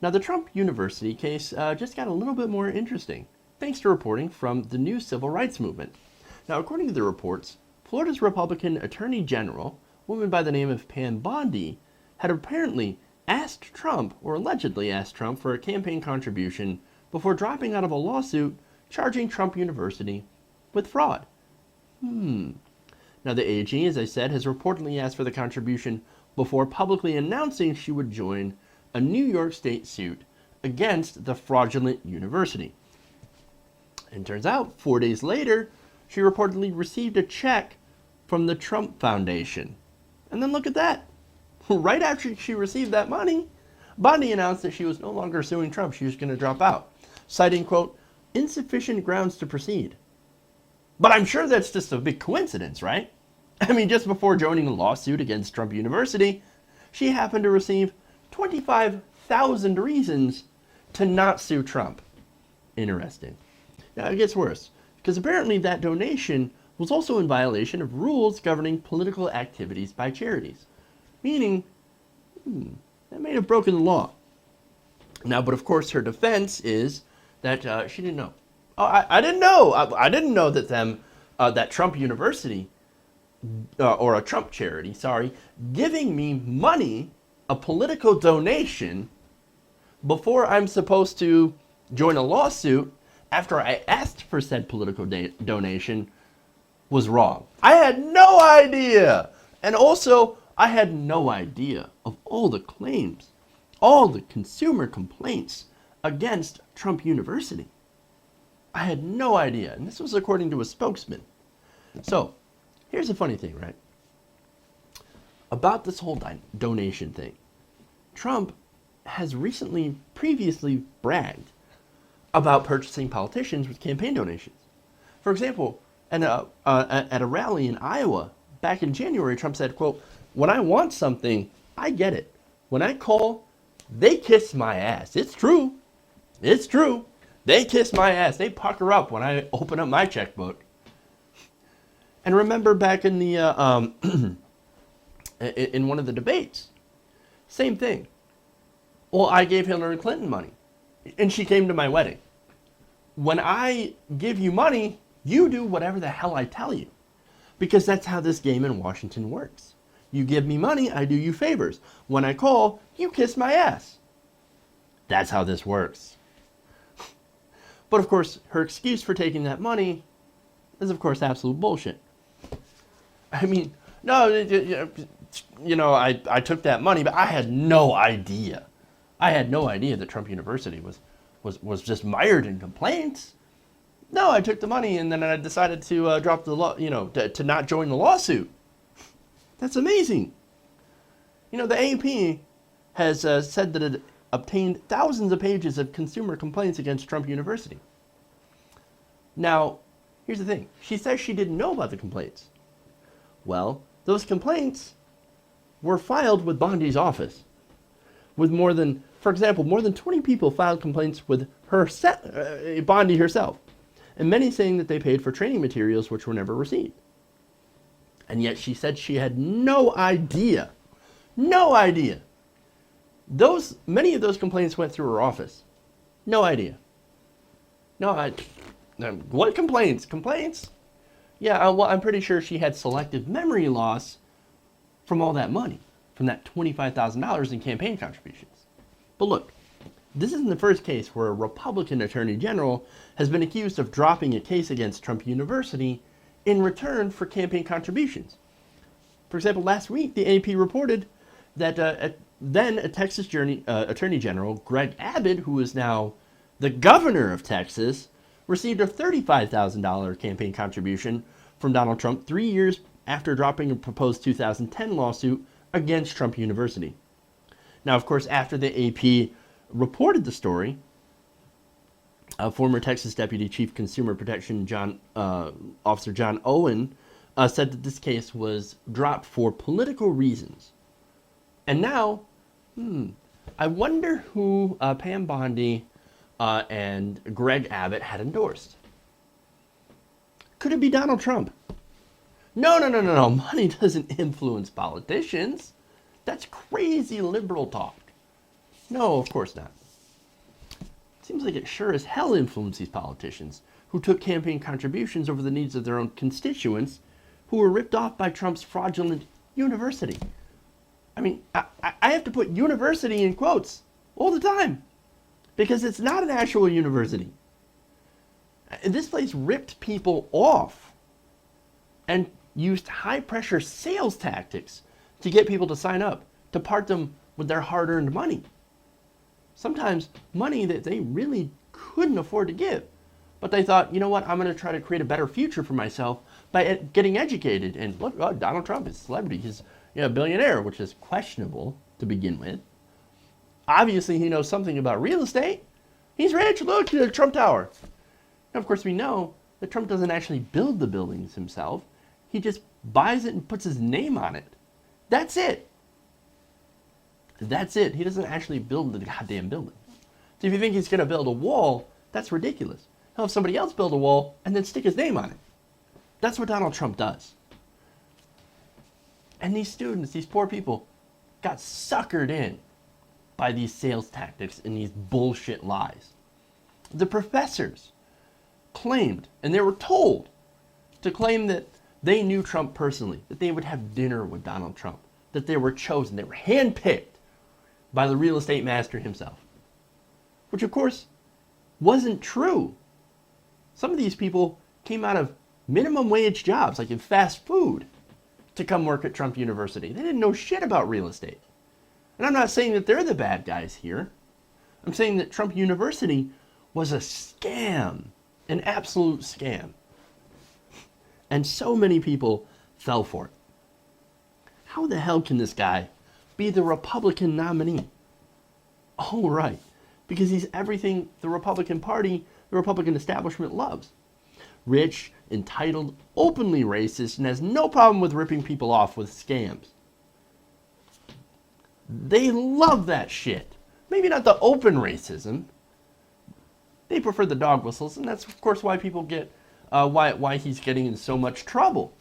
Now, the Trump University case just got a little bit more interesting, thanks to reporting from the new civil rights movement. Now, according to the reports, Florida's Republican Attorney General, a woman by the name of Pam Bondi, had apparently asked Trump, or allegedly asked Trump, for a campaign contribution before dropping out of a lawsuit charging Trump University with fraud. Now, the AG, as I said, has reportedly asked for the contribution before publicly announcing she would join a New York State suit against the fraudulent university. And turns out, 4 days later, she reportedly received a check from the Trump Foundation. And then look at that. Right after she received that money, Bondi announced that she was no longer suing Trump. She was going to drop out, citing, quote, insufficient grounds to proceed. But I'm sure that's just a big coincidence, right? I mean, just before joining a lawsuit against Trump University, she happened to receive 25,000 reasons to not sue Trump. Interesting. Now, it gets worse, because apparently that donation was also in violation of rules governing political activities by charities. Meaning, that may have broken the law. Now, but of course, her defense is that she didn't know. Oh, I didn't know. I didn't know that that Trump University, or a Trump charity, giving me money, a political donation, before I'm supposed to join a lawsuit after I asked for said political donation was wrong. I had no idea. And also, I had no idea of all the claims, all the consumer complaints against Trump University. I had no idea. And this was according to a spokesman. So, here's the funny thing, right? About this whole donation thing. Trump has previously bragged about purchasing politicians with campaign donations. For example, at a rally in Iowa back in January, Trump said, quote, when I want something, I get it. When I call, they kiss my ass. It's true. It's true. They kiss my ass. They pucker up when I open up my checkbook. And remember back in the in one of the debates, same thing. Well, I gave Hillary Clinton money, and she came to my wedding. When I give you money, you do whatever the hell I tell you, because that's how this game in Washington works. You give me money, I do you favors. When I call, you kiss my ass. That's how this works. But of course, her excuse for taking that money is, of course, absolute bullshit. I mean, no, I took that money, but I had no idea. I had no idea that Trump University was just mired in complaints. No, I took the money and then I decided to drop the law, to not join the lawsuit. That's amazing. The AP has said that it obtained thousands of pages of consumer complaints against Trump University. Now, here's the thing. She says she didn't know about the complaints. Well, those complaints were filed with Bondi's office. With more than 20 people filed complaints with Bondi herself. And many saying that they paid for training materials which were never received. And yet she said she had no idea. No idea. Many of those complaints went through her office. No idea. What complaints? Complaints? Yeah, well, I'm pretty sure she had selective memory loss from all that money, from that $25,000 in campaign contributions. But look, this isn't the first case where a Republican Attorney General has been accused of dropping a case against Trump University in return for campaign contributions. For example, last week, the AP reported that then a Texas Attorney General, Greg Abbott, who is now the governor of Texas, received a $35,000 campaign contribution from Donald Trump 3 years after dropping a proposed 2010 lawsuit against Trump University. Now, of course, after the AP reported the story, former Texas Deputy Chief Consumer Protection Officer John Owen said that this case was dropped for political reasons. And now, I wonder who Pam Bondi and Greg Abbott had endorsed. Could it be Donald Trump? No. Money doesn't influence politicians. That's crazy liberal talk. No, of course not. seems like it sure as hell influenced these politicians who took campaign contributions over the needs of their own constituents who were ripped off by Trump's fraudulent university. I mean, I have to put university in quotes all the time because it's not an actual university. This place ripped people off and used high-pressure sales tactics to get people to sign up, to part them with their hard-earned money. Sometimes money that they really couldn't afford to give. But they thought, you know what, I'm going to try to create a better future for myself by getting educated. And look, oh, Donald Trump is a celebrity. He's a billionaire, which is questionable to begin with. Obviously, he knows something about real estate. He's rich. Look, the Trump Tower. Now, of course, we know that Trump doesn't actually build the buildings himself. He just buys it and puts his name on it. That's it. That's it. He doesn't actually build the goddamn building. So if you think he's going to build a wall, that's ridiculous. He'll have somebody else build a wall and then stick his name on it. That's what Donald Trump does. And these students, these poor people, got suckered in by these sales tactics and these bullshit lies. The professors claimed, and they were told to claim that they knew Trump personally, that they would have dinner with Donald Trump, that they were chosen, they were handpicked by the real estate master himself. Which, of course, wasn't true. Some of these people came out of minimum wage jobs, like in fast food, to come work at Trump University. They didn't know shit about real estate. And I'm not saying that they're the bad guys here. I'm saying that Trump University was a scam, an absolute scam. And so many people fell for it. How the hell can this guy be the Republican nominee? Oh, right. Because he's everything the Republican Party, the Republican establishment loves. Rich, entitled, openly racist, and has no problem with ripping people off with scams. They love that shit. Maybe not the open racism. They prefer the dog whistles, and that's, of course, why people get, why he's getting in so much trouble.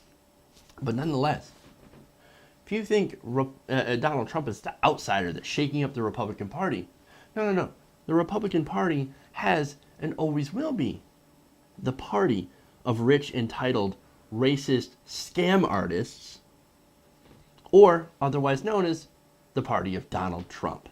But nonetheless, if you think Donald Trump is the outsider that's shaking up the Republican Party, no. The Republican Party has and always will be the party of rich, entitled, racist scam artists, or otherwise known as the party of Donald Trump.